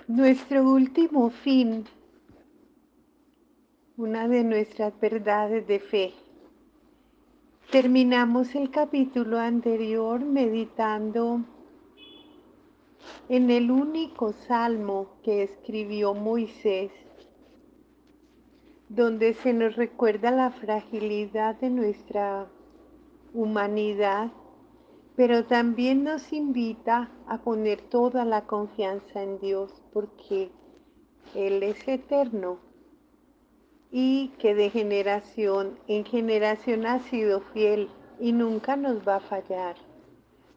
Nuestro último fin, una de nuestras verdades de fe. Terminamos el capítulo anterior meditando en el único salmo que escribió Moisés, donde se nos recuerda la fragilidad de nuestra humanidad, pero también nos invita a poner toda la confianza en Dios, porque Él es eterno y que de generación en generación ha sido fiel y nunca nos va a fallar.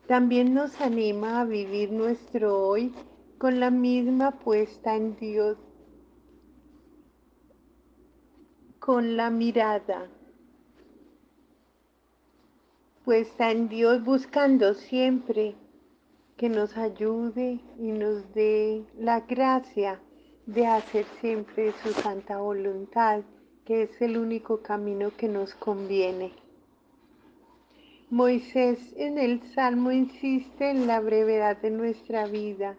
También nos anima a vivir nuestro hoy con la misma puesta en Dios, con la mirada puesta en Dios, buscando siempre que nos ayude y nos dé la gracia de hacer siempre su santa voluntad, que es el único camino que nos conviene. Moisés en el Salmo insiste en la brevedad de nuestra vida.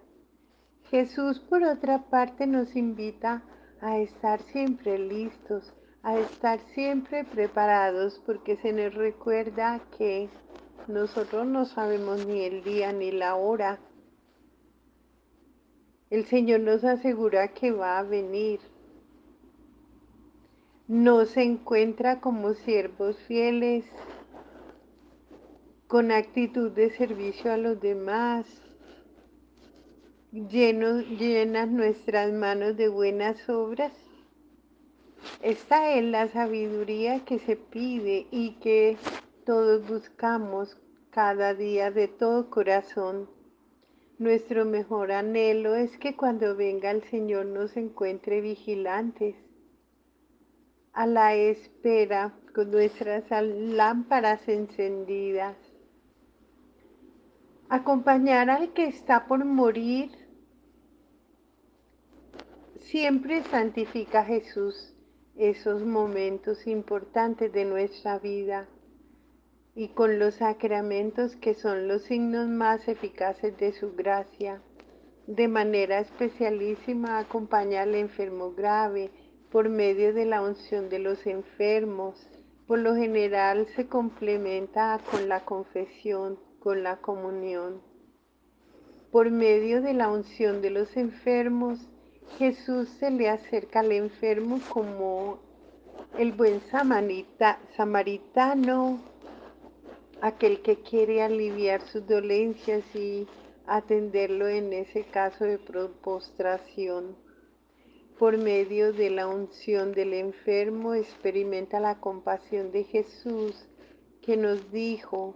Jesús, por otra parte, nos invita a estar siempre listos, a estar siempre preparados, porque se nos recuerda que nosotros no sabemos ni el día ni la hora. El Señor nos asegura que va a venir. Nos encuentra como siervos fieles, con actitud de servicio a los demás, llenas nuestras manos de buenas obras. Esta es la sabiduría que se pide y que todos buscamos cada día de todo corazón. Nuestro mejor anhelo es que cuando venga el Señor nos encuentre vigilantes, a la espera, con nuestras lámparas encendidas. Acompañar al que está por morir siempre santifica a Jesús esos momentos importantes de nuestra vida y con los sacramentos que son los signos más eficaces de su gracia. De manera especialísima acompaña al enfermo grave por medio de la unción de los enfermos. Por lo general se complementa con la confesión, con la comunión. Por medio de la unción de los enfermos, Jesús se le acerca al enfermo como el buen samaritano, aquel que quiere aliviar sus dolencias y atenderlo en ese caso de postración. Por medio de la unción del enfermo experimenta la compasión de Jesús, que nos dijo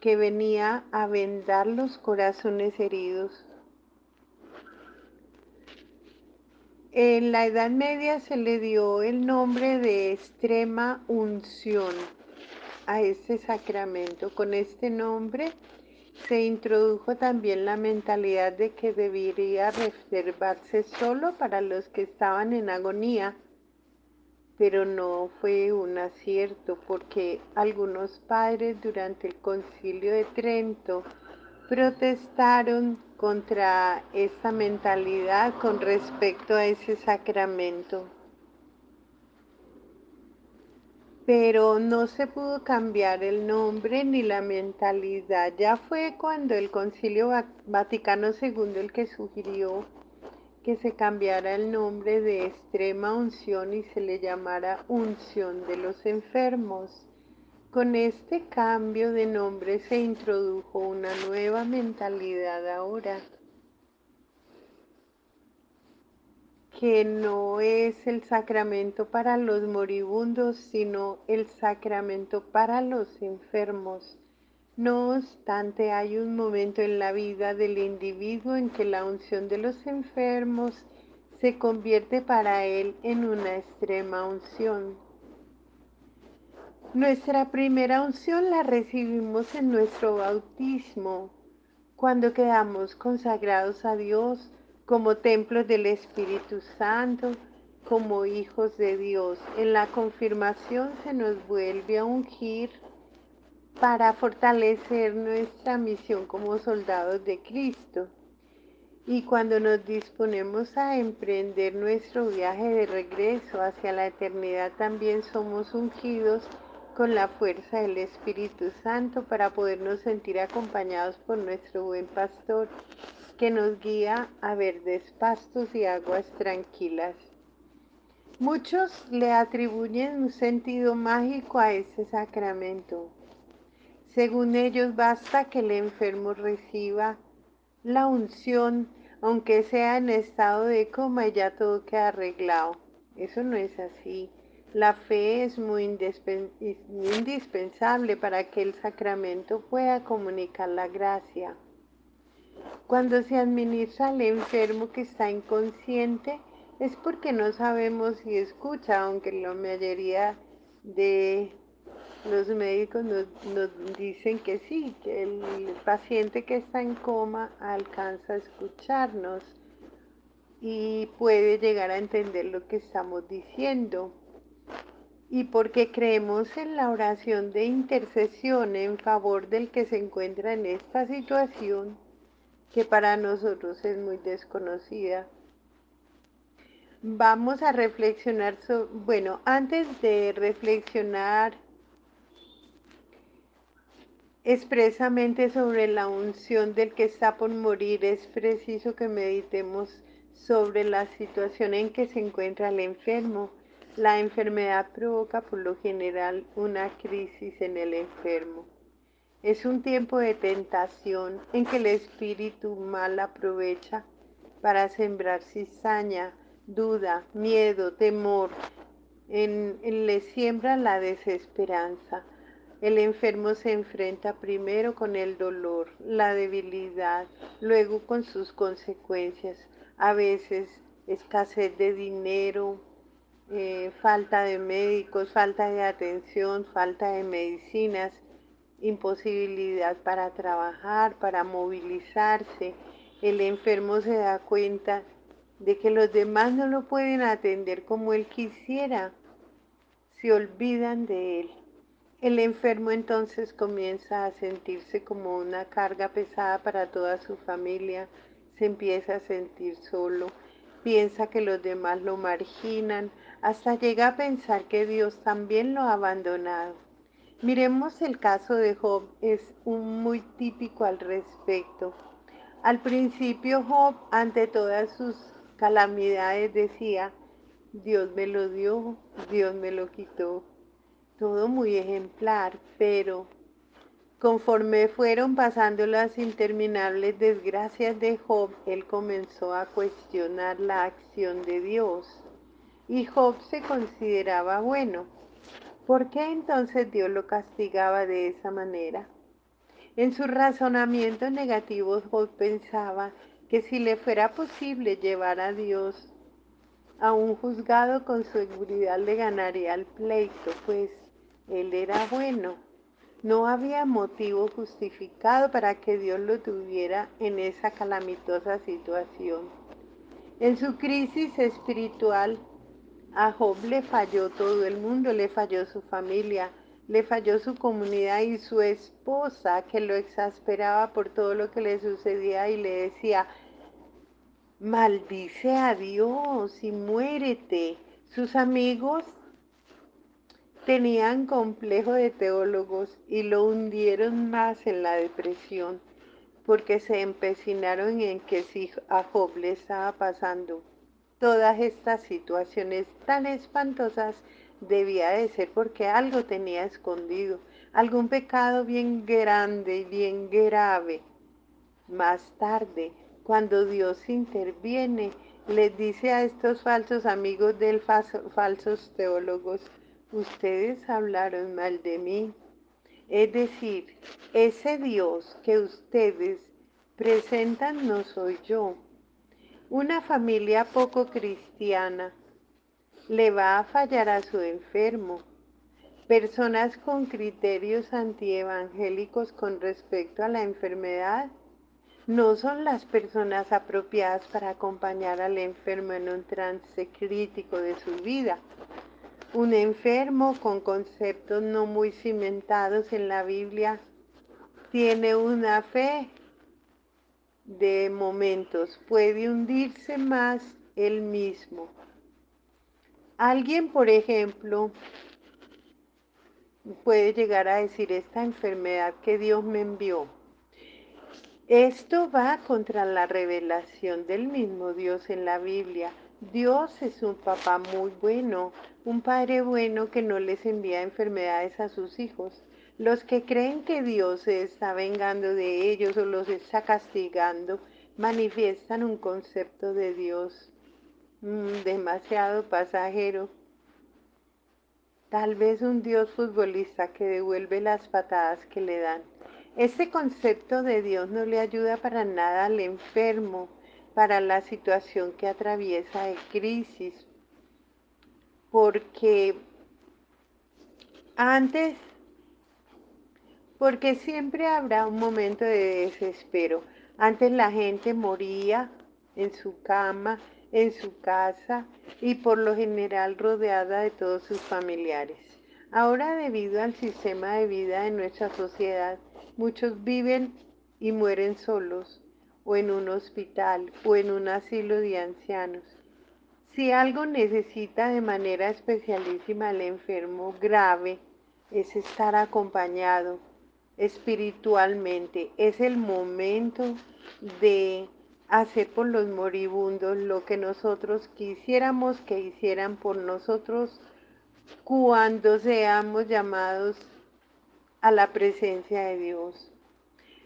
que venía a vendar los corazones heridos. En la Edad Media se le dio el nombre de extrema unción a este sacramento. Con este nombre se introdujo también la mentalidad de que debería reservarse solo para los que estaban en agonía, pero no fue un acierto porque algunos padres durante el Concilio de Trento protestaron contra esta mentalidad con respecto a ese sacramento. Pero no se pudo cambiar el nombre ni la mentalidad. Ya fue cuando el Concilio Vaticano II el que sugirió que se cambiara el nombre de extrema unción y se le llamara unción de los enfermos. Con este cambio de nombre se introdujo una nueva mentalidad ahora, que no es el sacramento para los moribundos, sino el sacramento para los enfermos. No obstante, hay un momento en la vida del individuo en que la unción de los enfermos se convierte para él en una extrema unción. Nuestra primera unción la recibimos en nuestro bautismo, cuando quedamos consagrados a Dios como templos del Espíritu Santo, como hijos de Dios. En la confirmación se nos vuelve a ungir para fortalecer nuestra misión como soldados de Cristo. Y cuando nos disponemos a emprender nuestro viaje de regreso hacia la eternidad, también somos ungidos con la fuerza del Espíritu Santo para podernos sentir acompañados por nuestro buen pastor, que nos guía a verdes pastos y aguas tranquilas. Muchos le atribuyen un sentido mágico a este sacramento. Según ellos, basta que el enfermo reciba la unción, aunque sea en estado de coma, y ya todo queda arreglado. Eso no es así. La fe es muy indispensable para que el sacramento pueda comunicar la gracia. Cuando se administra al enfermo que está inconsciente, es porque no sabemos si escucha, aunque la mayoría de los médicos nos dicen que sí, que el paciente que está en coma alcanza a escucharnos y puede llegar a entender lo que estamos diciendo. Y porque creemos en la oración de intercesión en favor del que se encuentra en esta situación, que para nosotros es muy desconocida. Vamos a reflexionar sobre, bueno, antes de reflexionar expresamente sobre la unción del que está por morir, es preciso que meditemos sobre la situación en que se encuentra el enfermo. La enfermedad provoca por lo general una crisis en el enfermo. Es un tiempo de tentación en que el espíritu mal aprovecha para sembrar cizaña, duda, miedo, temor. Le siembra la desesperanza. El enfermo se enfrenta primero con el dolor, la debilidad, luego con sus consecuencias, a veces escasez de dinero, falta de médicos, falta de atención, falta de medicinas, imposibilidad para trabajar, para movilizarse. El enfermo se da cuenta de que los demás no lo pueden atender como él quisiera, se olvidan de él. El enfermo entonces comienza a sentirse como una carga pesada para toda su familia, se empieza a sentir solo, piensa que los demás lo marginan, hasta llega a pensar que Dios también lo ha abandonado. Miremos el caso de Job, es un muy típico al respecto. Al principio Job, ante todas sus calamidades, decía, Dios me lo dio, Dios me lo quitó. Todo muy ejemplar, pero conforme fueron pasando las interminables desgracias de Job, él comenzó a cuestionar la acción de Dios. Y Job se consideraba bueno. ¿Por qué entonces Dios lo castigaba de esa manera? En su razonamiento negativo, Job pensaba que si le fuera posible llevar a Dios a un juzgado, con seguridad le ganaría el pleito, pues él era bueno. No había motivo justificado para que Dios lo tuviera en esa calamitosa situación. En su crisis espiritual, a Job le falló todo el mundo, le falló su familia, le falló su comunidad y su esposa, que lo exasperaba por todo lo que le sucedía y le decía, maldice a Dios y muérete. Sus amigos tenían complejo de teólogos y lo hundieron más en la depresión, porque se empecinaron en que si a Job le estaba pasando todas estas situaciones tan espantosas, debía de ser porque algo tenía escondido, algún pecado bien grande y bien grave. Más tarde, cuando Dios interviene, les dice a estos falsos amigos del falsos teólogos, ustedes hablaron mal de mí. Es decir, ese Dios que ustedes presentan no soy yo. Una familia poco cristiana le va a fallar a su enfermo. Personas con criterios antievangélicos con respecto a la enfermedad no son las personas apropiadas para acompañar al enfermo en un trance crítico de su vida. Un enfermo con conceptos no muy cimentados en la Biblia tiene una fe de momentos, puede hundirse más él mismo. Alguien, por ejemplo, puede llegar a decir esta enfermedad que Dios me envió. Esto va contra la revelación del mismo Dios en la Biblia. Dios es un papá muy bueno, un padre bueno que no les envía enfermedades a sus hijos. Los que creen que Dios se está vengando de ellos o los está castigando, manifiestan un concepto de Dios demasiado pasajero. Tal vez un Dios futbolista que devuelve las patadas que le dan. Este concepto de Dios no le ayuda para nada al enfermo, para la situación que atraviesa de crisis, porque antes, porque siempre habrá un momento de desespero. Antes la gente moría en su cama, en su casa y por lo general rodeada de todos sus familiares. Ahora, debido al sistema de vida de nuestra sociedad, muchos viven y mueren solos, o en un hospital, o en un asilo de ancianos. Si algo necesita de manera especialísima el enfermo grave, es estar acompañado espiritualmente. Es el momento de hacer por los moribundos lo que nosotros quisiéramos que hicieran por nosotros cuando seamos llamados a la presencia de Dios.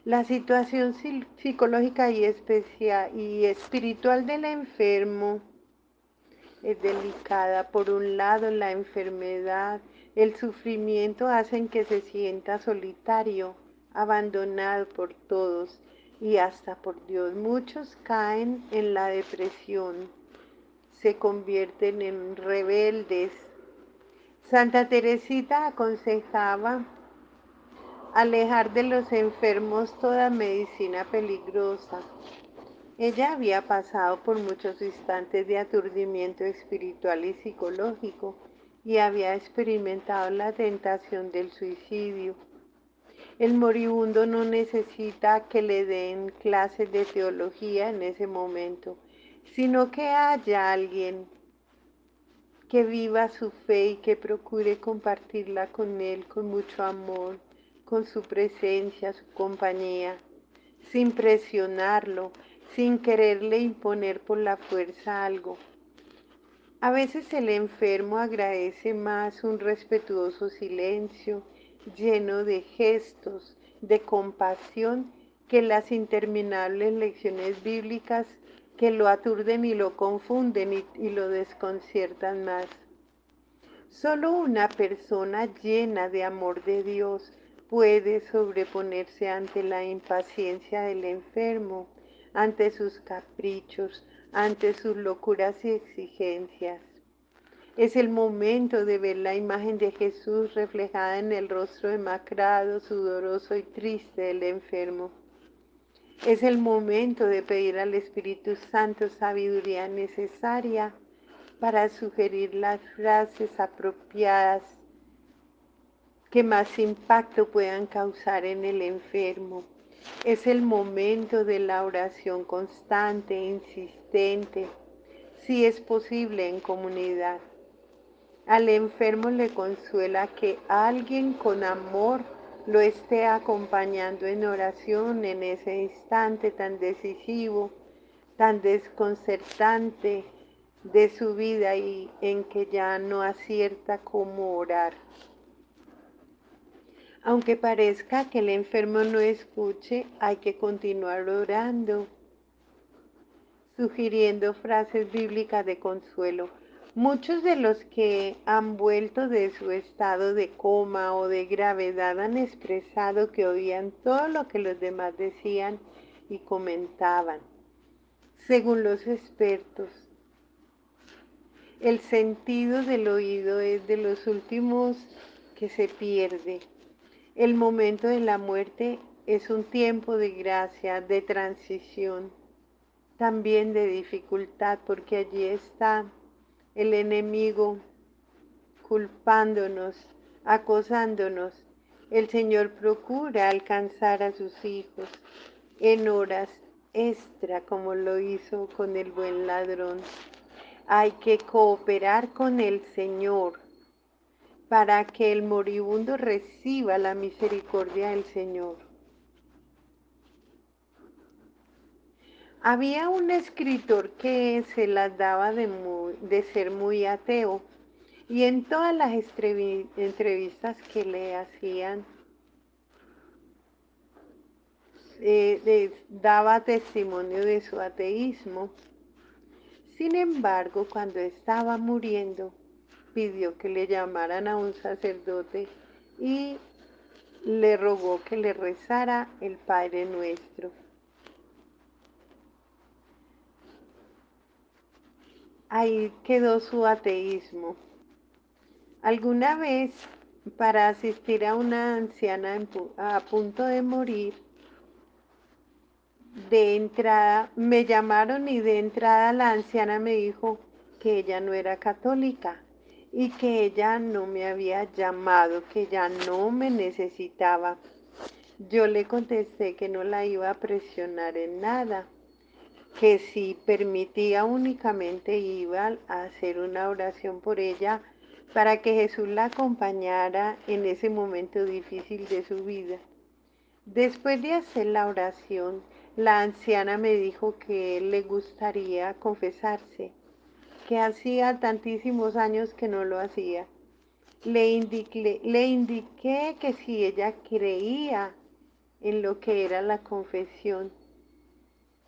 La situación psicológica y espiritual del enfermo es delicada. Por un lado, la enfermedad, el sufrimiento hacen que se sienta solitario, abandonado por todos y hasta por Dios. Muchos caen en la depresión, se convierten en rebeldes. Santa Teresita aconsejaba alejar de los enfermos toda medicina peligrosa. Ella había pasado por muchos instantes de aturdimiento espiritual y psicológico y había experimentado la tentación del suicidio. El moribundo no necesita que le den clases de teología en ese momento, sino que haya alguien que viva su fe y que procure compartirla con él con mucho amor, con su presencia, su compañía, sin presionarlo, sin quererle imponer por la fuerza algo. A veces el enfermo agradece más un respetuoso silencio lleno de gestos, de compasión, que las interminables lecciones bíblicas que lo aturden y lo confunden y lo desconciertan más. Solo una persona llena de amor de Dios puede sobreponerse ante la impaciencia del enfermo, ante sus caprichos, ante sus locuras y exigencias. Es el momento de ver la imagen de Jesús reflejada en el rostro demacrado, sudoroso y triste del enfermo. Es el momento de pedir al Espíritu Santo sabiduría necesaria para sugerir las frases apropiadas que más impacto puedan causar en el enfermo. Es el momento de la oración constante e insistente, si es posible en comunidad. Al enfermo le consuela que alguien con amor lo esté acompañando en oración en ese instante tan decisivo, tan desconcertante de su vida y en que ya no acierta cómo orar. Aunque parezca que el enfermo no escuche, hay que continuar orando, sugiriendo frases bíblicas de consuelo. Muchos de los que han vuelto de su estado de coma o de gravedad han expresado que oían todo lo que los demás decían y comentaban. Según los expertos, el sentido del oído es de los últimos que se pierde. El momento de la muerte es un tiempo de gracia, de transición, también de dificultad, porque allí está el enemigo culpándonos, acosándonos. El Señor procura alcanzar a sus hijos en horas extra como lo hizo con el buen ladrón. Hay que cooperar con el Señor para que el moribundo reciba la misericordia del Señor. Había un escritor que se las daba de ser muy ateo y en todas las entrevistas que le hacían daba testimonio de su ateísmo. Sin embargo, cuando estaba muriendo, pidió que le llamaran a un sacerdote y le rogó que le rezara el Padre Nuestro. Ahí quedó su ateísmo. Alguna vez, para asistir a una anciana a punto de morir, de entrada me llamaron y de entrada la anciana me dijo que ella no era católica y que ella no me había llamado, que ella no me necesitaba. Yo le contesté que no la iba a presionar en nada, que si permitía únicamente iba a hacer una oración por ella para que Jesús la acompañara en ese momento difícil de su vida. Después de hacer la oración, la anciana me dijo que le gustaría confesarse, que hacía tantísimos años que no lo hacía. Le indiqué que si ella creía en lo que era la confesión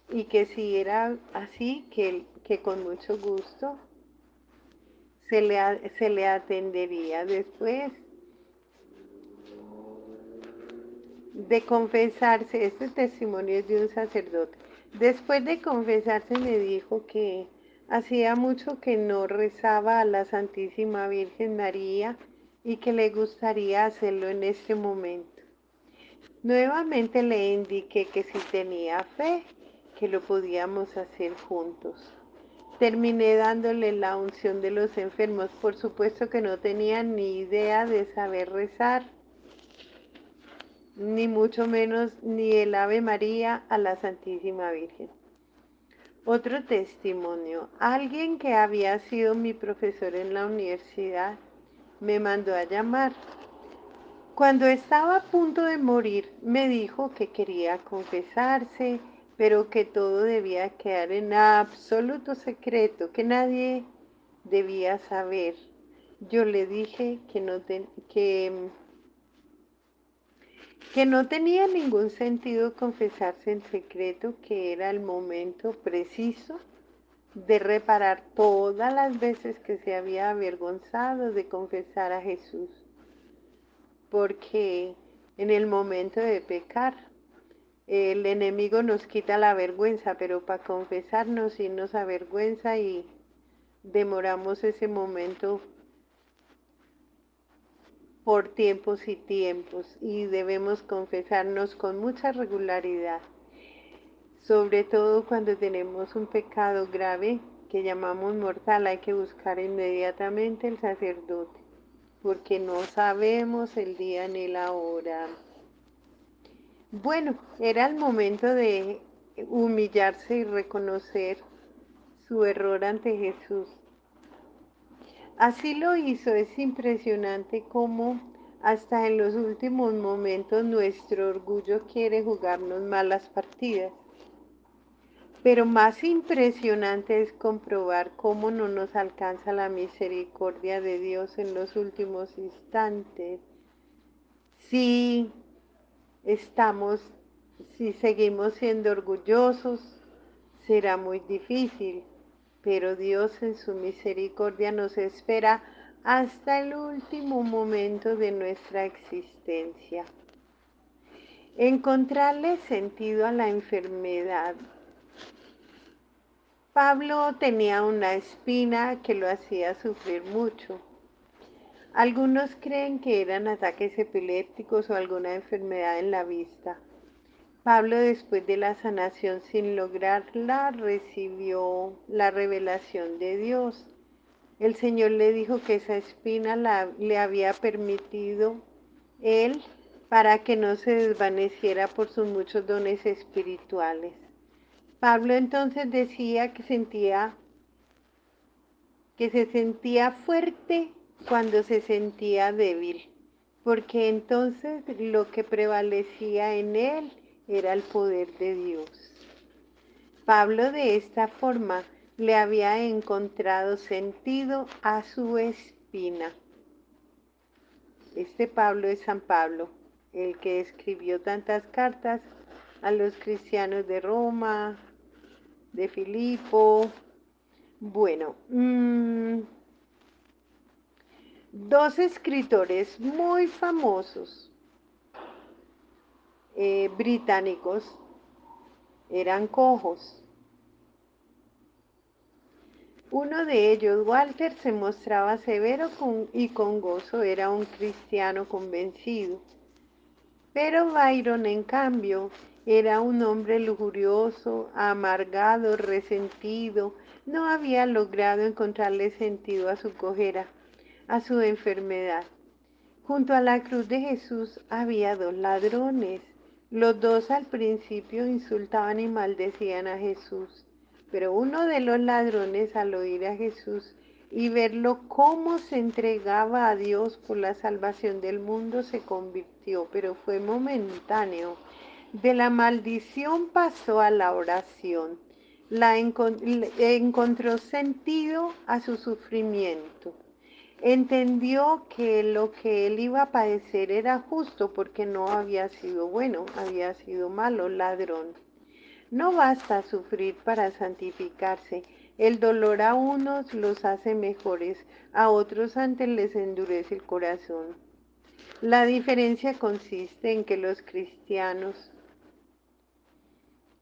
y que si era así, que con mucho gusto se le atendería. Después de confesarse, este testimonio es de un sacerdote, después de confesarse me dijo que hacía mucho que no rezaba a la Santísima Virgen María y que le gustaría hacerlo en este momento. Nuevamente le indiqué que si tenía fe, que lo podíamos hacer juntos. Terminé dándole la unción de los enfermos. Por supuesto que no tenía ni idea de saber rezar, ni mucho menos ni el Ave María a la Santísima Virgen. Otro testimonio. Alguien que había sido mi profesor en la universidad me mandó a llamar. Cuando estaba a punto de morir, me dijo que quería confesarse, pero que todo debía quedar en absoluto secreto, que nadie debía saber. Yo le dije que no tenía ningún sentido confesarse en secreto, que era el momento preciso de reparar todas las veces que se había avergonzado de confesar a Jesús, porque en el momento de pecar el enemigo nos quita la vergüenza, pero para confesarnos sí nos avergüenza y demoramos ese momento por tiempos y tiempos y debemos confesarnos con mucha regularidad, sobre todo cuando tenemos un pecado grave que llamamos mortal. Hay que buscar inmediatamente el sacerdote porque no sabemos el día ni la hora. Bueno, era el momento de humillarse y reconocer su error ante Jesús. Así lo hizo. Es impresionante cómo hasta en los últimos momentos nuestro orgullo quiere jugarnos malas partidas. Pero más impresionante es comprobar cómo no nos alcanza la misericordia de Dios en los últimos instantes. Si estamos, si seguimos siendo orgullosos, será muy difícil, pero Dios en su misericordia nos espera hasta el último momento de nuestra existencia. Encontrarle sentido a la enfermedad. Pablo tenía una espina que lo hacía sufrir mucho. Algunos creen que eran ataques epilépticos o alguna enfermedad en la vista. Pablo, después de la sanación sin lograrla, recibió la revelación de Dios. El Señor le dijo que esa espina le había permitido él para que no se desvaneciera por sus muchos dones espirituales. Pablo entonces decía que se sentía fuerte cuando se sentía débil, porque entonces lo que prevalecía en él era el poder de Dios. Pablo de esta forma le había encontrado sentido a su espina. Este Pablo es San Pablo, el que escribió tantas cartas a los cristianos de Roma, de Filipo. Bueno, dos escritores muy famosos británicos eran cojos. Uno de ellos, Walter, se mostraba severo y con gozo era un cristiano convencido. Pero Byron, en cambio, era un hombre lujurioso, amargado, resentido, no había logrado encontrarle sentido a su cojera, a su enfermedad. Junto a la cruz de Jesús había dos ladrones. Los dos al principio insultaban y maldecían a Jesús, pero uno de los ladrones al oír a Jesús y verlo cómo se entregaba a Dios por la salvación del mundo se convirtió, pero fue momentáneo. De la maldición pasó a la oración. Encontró sentido a su sufrimiento. Entendió que lo que él iba a padecer era justo porque no había sido bueno, había sido malo, ladrón. No basta sufrir para santificarse. El dolor a unos los hace mejores, a otros antes les endurece el corazón. La diferencia consiste en que los cristianos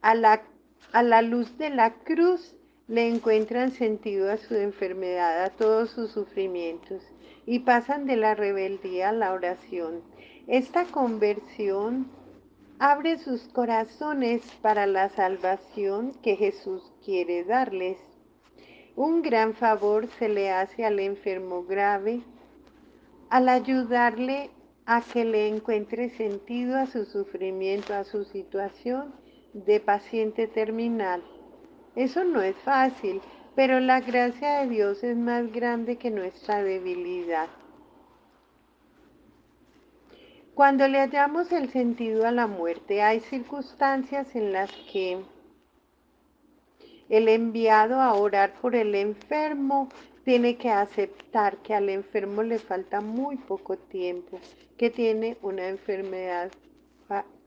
a la, a la luz de la cruz le encuentran sentido a su enfermedad, a todos sus sufrimientos, y pasan de la rebeldía a la oración. Esta conversión abre sus corazones para la salvación que Jesús quiere darles. Un gran favor se le hace al enfermo grave al ayudarle a que le encuentre sentido a su sufrimiento, a su situación de paciente terminal. Eso no es fácil, pero la gracia de Dios es más grande que nuestra debilidad. Cuando le hallamos el sentido a la muerte, hay circunstancias en las que el enviado a orar por el enfermo tiene que aceptar que al enfermo le falta muy poco tiempo, que tiene una enfermedad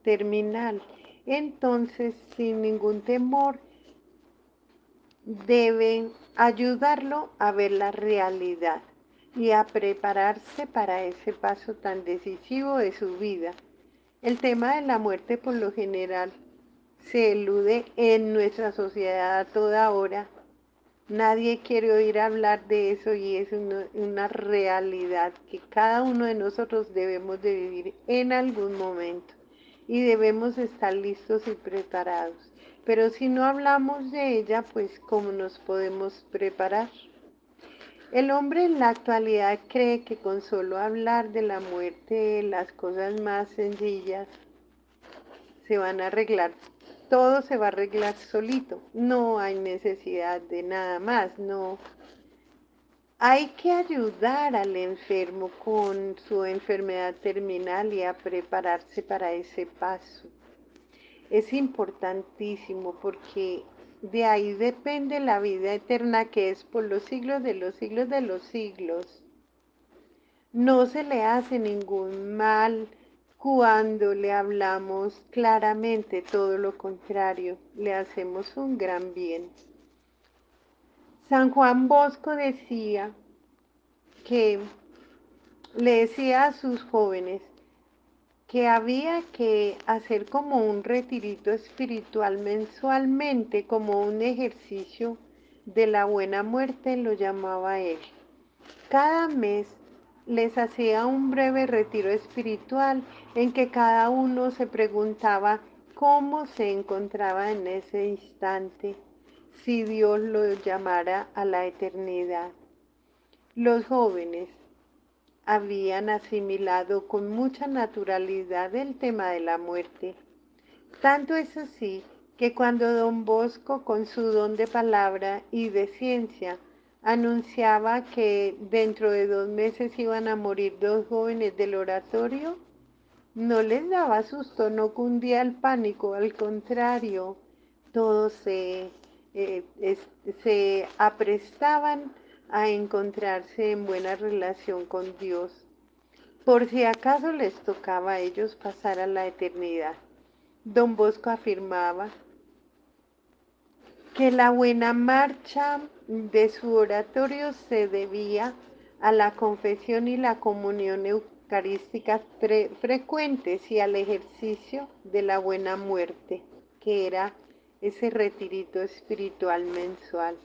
terminal. Entonces, sin ningún temor, deben ayudarlo a ver la realidad y a prepararse para ese paso tan decisivo de su vida. El tema de la muerte por lo general se elude en nuestra sociedad a toda hora. Nadie quiere oír hablar de eso y es una realidad que cada uno de nosotros debemos de vivir en algún momento y debemos estar listos y preparados. Pero si no hablamos de ella, pues ¿cómo nos podemos preparar? El hombre en la actualidad cree que con solo hablar de la muerte, las cosas más sencillas se van a arreglar, todo se va a arreglar solito, no hay necesidad de nada más, no. Hay que ayudar al enfermo con su enfermedad terminal y a prepararse para ese paso. Es importantísimo porque de ahí depende la vida eterna que es por los siglos de los siglos de los siglos. No se le hace ningún mal cuando le hablamos claramente, todo lo contrario, le hacemos un gran bien. San Juan Bosco decía que le decía a sus jóvenes que había que hacer como un retirito espiritual mensualmente, como un ejercicio de la buena muerte, lo llamaba él. Cada mes les hacía un breve retiro espiritual en que cada uno se preguntaba cómo se encontraba en ese instante, si Dios lo llamara a la eternidad. Los jóvenes habían asimilado con mucha naturalidad el tema de la muerte. Tanto es así que cuando don Bosco, con su don de palabra y de ciencia, anunciaba que dentro de 2 meses iban a morir 2 jóvenes del oratorio, no les daba susto, no cundía el pánico, al contrario, todos se aprestaban a encontrarse en buena relación con Dios, por si acaso les tocaba a ellos pasar a la eternidad. Don Bosco afirmaba que la buena marcha de su oratorio se debía a la confesión y la comunión eucarística frecuentes y al ejercicio de la buena muerte, que era ese retirito espiritual mensual.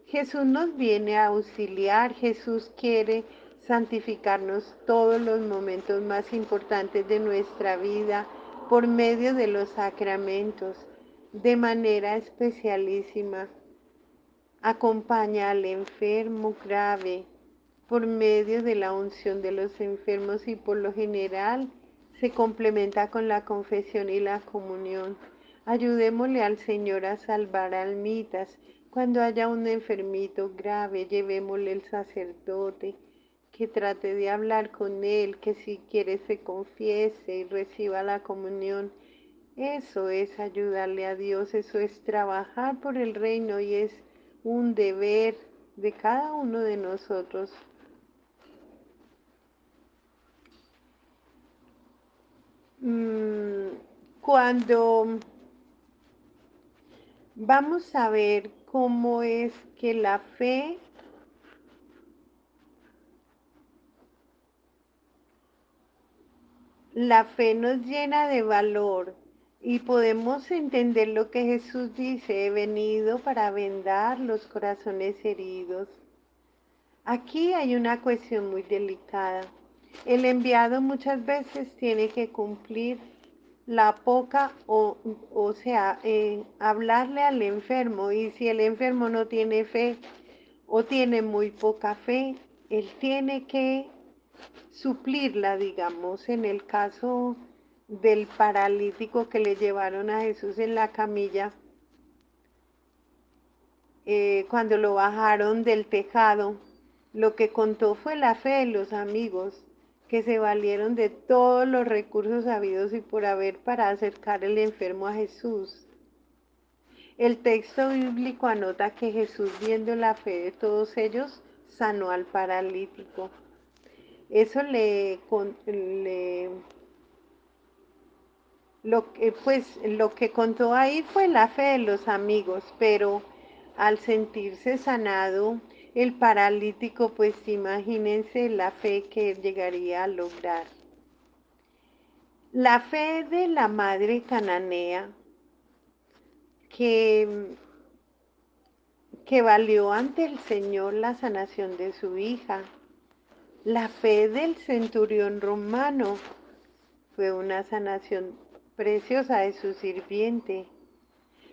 Jesús nos viene a auxiliar, Jesús quiere santificarnos todos los momentos más importantes de nuestra vida por medio de los sacramentos, de manera especialísima. Acompaña al enfermo grave por medio de la unción de los enfermos y por lo general se complementa con la confesión y la comunión. Ayudémosle al Señor a salvar almitas. Cuando haya un enfermito grave, llevémosle el sacerdote, que trate de hablar con él, que si quiere se confiese y reciba la comunión. Eso es ayudarle a Dios, eso es trabajar por el reino y es un deber de cada uno de nosotros. Cuando vamos a ver cómo es que la fe nos llena de valor y podemos entender lo que Jesús dice: he venido para vendar los corazones heridos. Aquí hay una cuestión muy delicada. El enviado muchas veces tiene que cumplir la poca, hablarle al enfermo, y si el enfermo no tiene fe o tiene muy poca fe, él tiene que suplirla, digamos, en el caso del paralítico que le llevaron a Jesús en la camilla, cuando lo bajaron del tejado, lo que contó fue la fe de los amigos, que se valieron de todos los recursos habidos y por haber para acercar el enfermo a Jesús. El texto bíblico anota que Jesús, viendo la fe de todos ellos, sanó al paralítico. Eso lo que contó ahí fue la fe de los amigos, pero al sentirse sanado el paralítico, pues imagínense la fe que llegaría a lograr. La fe de la madre cananea que, que valió ante el Señor la sanación de su hija. La fe del centurión romano fue una sanación preciosa de su sirviente.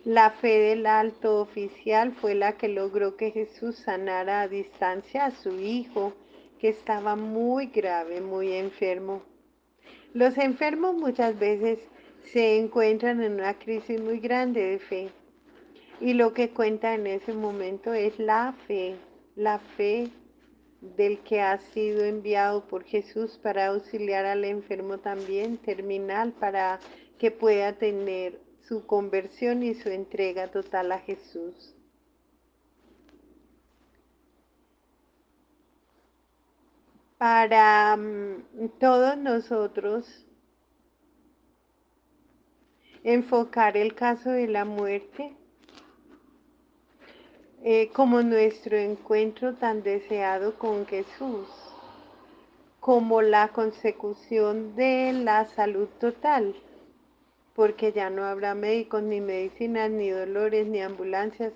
La fe del alto oficial fue la que logró que Jesús sanara a distancia a su hijo, que estaba muy grave, muy enfermo. Los enfermos muchas veces se encuentran en una crisis muy grande de fe, y lo que cuenta en ese momento es la fe del que ha sido enviado por Jesús para auxiliar al enfermo también terminal, para que pueda tener su conversión y su entrega total a Jesús. Para todos nosotros, enfocar el caso de la muerte como nuestro encuentro tan deseado con Jesús, como la consecución de la salud total, porque ya no habrá médicos, ni medicinas, ni dolores, ni ambulancias.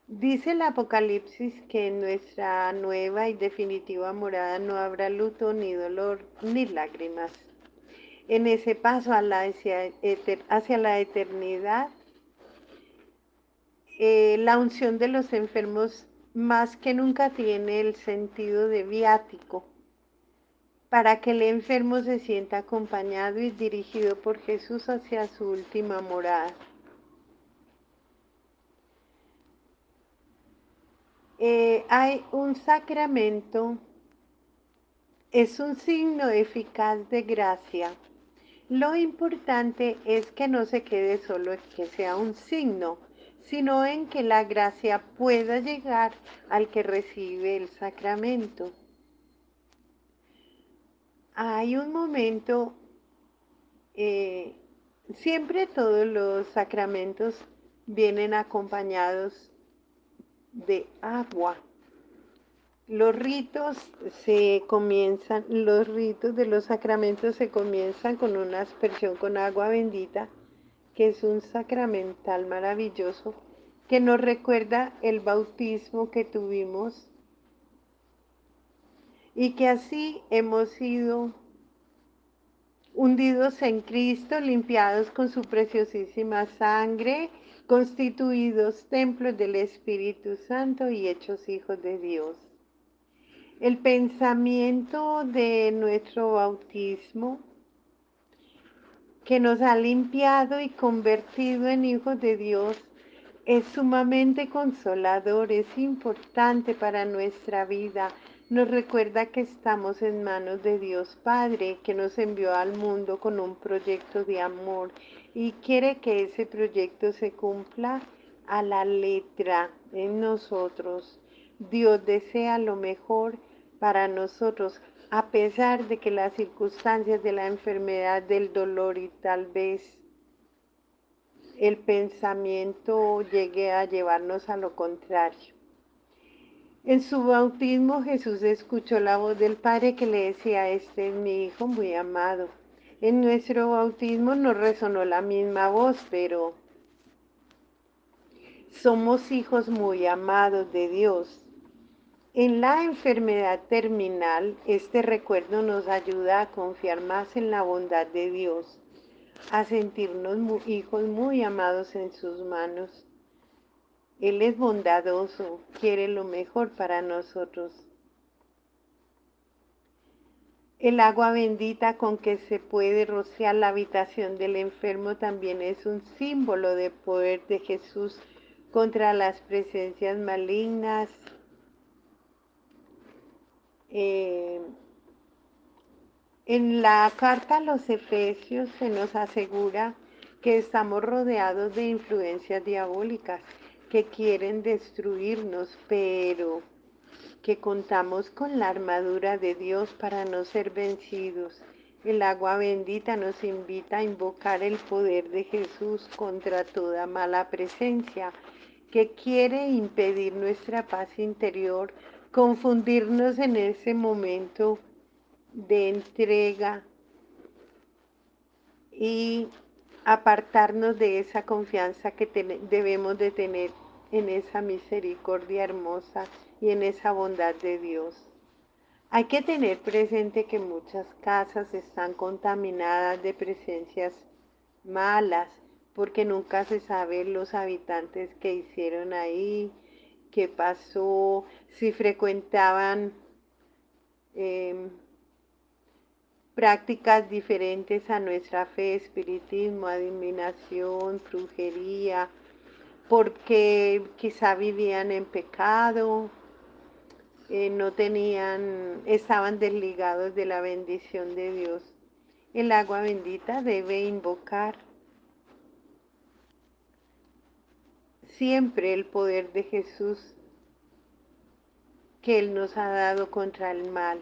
Dice el Apocalipsis que en nuestra nueva y definitiva morada no habrá luto, ni dolor, ni lágrimas. En ese paso hacia la eternidad, la unción de los enfermos más que nunca tiene el sentido de viático, para que el enfermo se sienta acompañado y dirigido por Jesús hacia su última morada. Hay un sacramento, es un signo eficaz de gracia. Lo importante es que no se quede solo en que sea un signo, sino en que la gracia pueda llegar al que recibe el sacramento. Hay un momento, eh, siempre todos los sacramentos vienen acompañados de agua. Los ritos de los sacramentos se comienzan con una aspersión con agua bendita, que es un sacramental maravilloso que nos recuerda el bautismo que tuvimos y que así hemos sido hundidos en Cristo, limpiados con su preciosísima sangre, constituidos templos del Espíritu Santo y hechos hijos de Dios. El pensamiento de nuestro bautismo, que nos ha limpiado y convertido en hijos de Dios, es sumamente consolador, es importante para nuestra vida. Nos recuerda que estamos en manos de Dios Padre, que nos envió al mundo con un proyecto de amor y quiere que ese proyecto se cumpla a la letra en nosotros. Dios desea lo mejor para nosotros, a pesar de que las circunstancias de la enfermedad, del dolor y tal vez el pensamiento llegue a llevarnos a lo contrario. En su bautismo Jesús escuchó la voz del Padre que le decía: este es mi Hijo muy amado. En nuestro bautismo no resonó la misma voz, pero somos hijos muy amados de Dios. En la enfermedad terminal, este recuerdo nos ayuda a confiar más en la bondad de Dios, a sentirnos hijos muy amados en sus manos. Él es bondadoso, quiere lo mejor para nosotros. El agua bendita con que se puede rociar la habitación del enfermo también es un símbolo de poder de Jesús contra las presencias malignas. Eh, En la carta a los Efesios se nos asegura que estamos rodeados de influencias diabólicas que quieren destruirnos, pero que contamos con la armadura de Dios para no ser vencidos. El agua bendita nos invita a invocar el poder de Jesús contra toda mala presencia que quiere impedir nuestra paz interior, confundirnos en ese momento de entrega y apartarnos de esa confianza que debemos de tener en esa misericordia hermosa y en esa bondad de Dios. Hay que tener presente que muchas casas están contaminadas de presencias malas, porque nunca se sabe los habitantes que hicieron ahí, qué pasó, si frecuentaban eh, prácticas diferentes a nuestra fe, espiritismo, adivinación, brujería, porque quizá vivían en pecado, no tenían, estaban desligados de la bendición de Dios. El agua bendita debe invocar siempre el poder de Jesús que Él nos ha dado contra el mal.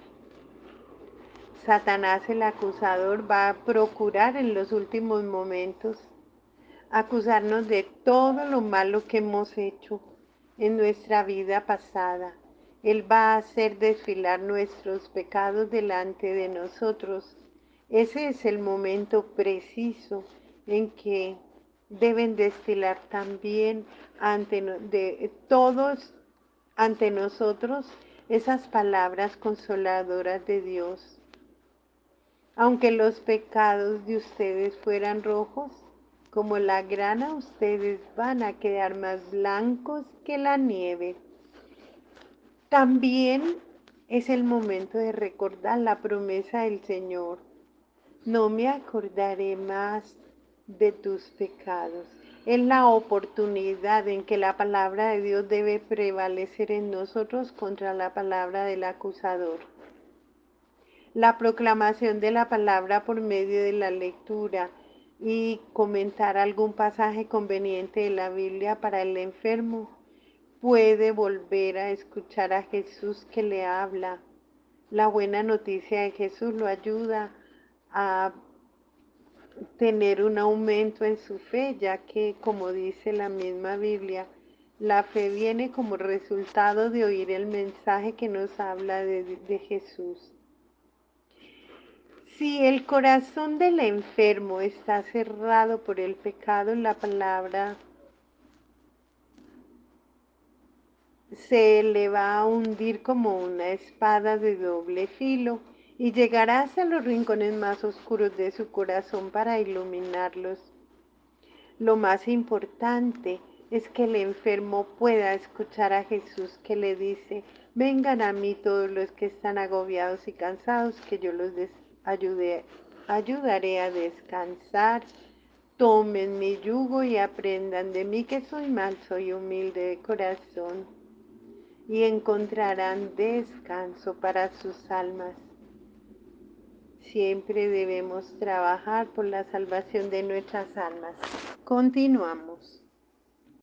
Satanás, el acusador, va a procurar en los últimos momentos acusarnos de todo lo malo que hemos hecho en nuestra vida pasada. Él va a hacer desfilar nuestros pecados delante de nosotros. Ese es el momento preciso en que deben desfilar también de todos ante nosotros esas palabras consoladoras de Dios. Aunque los pecados de ustedes fueran rojos, como la grana, ustedes van a quedar más blancos que la nieve. También Es el momento de recordar la promesa del Señor. No me acordaré más de tus pecados. Es la oportunidad en que la palabra de Dios debe prevalecer en nosotros contra la palabra del acusador. La proclamación de la palabra por medio de la lectura y comentar algún pasaje conveniente de la Biblia para el enfermo puede volver a escuchar a Jesús que le habla. La buena noticia de Jesús lo ayuda a tener un aumento en su fe, ya que, como dice la misma Biblia, la fe viene como resultado de oír el mensaje que nos habla de Jesús. Si el corazón del enfermo está cerrado por el pecado, la palabra se le va a hundir como una espada de doble filo y llegará hasta los rincones más oscuros de su corazón para iluminarlos. Lo más importante es que el enfermo pueda escuchar a Jesús que le dice: vengan a mí todos los que están agobiados y cansados, que yo los ayudaré a descansar. Tomen mi yugo y aprendan de mí, que soy manso y humilde de corazón, y encontrarán descanso para sus almas. Siempre debemos trabajar por la salvación de nuestras almas. Continuamos.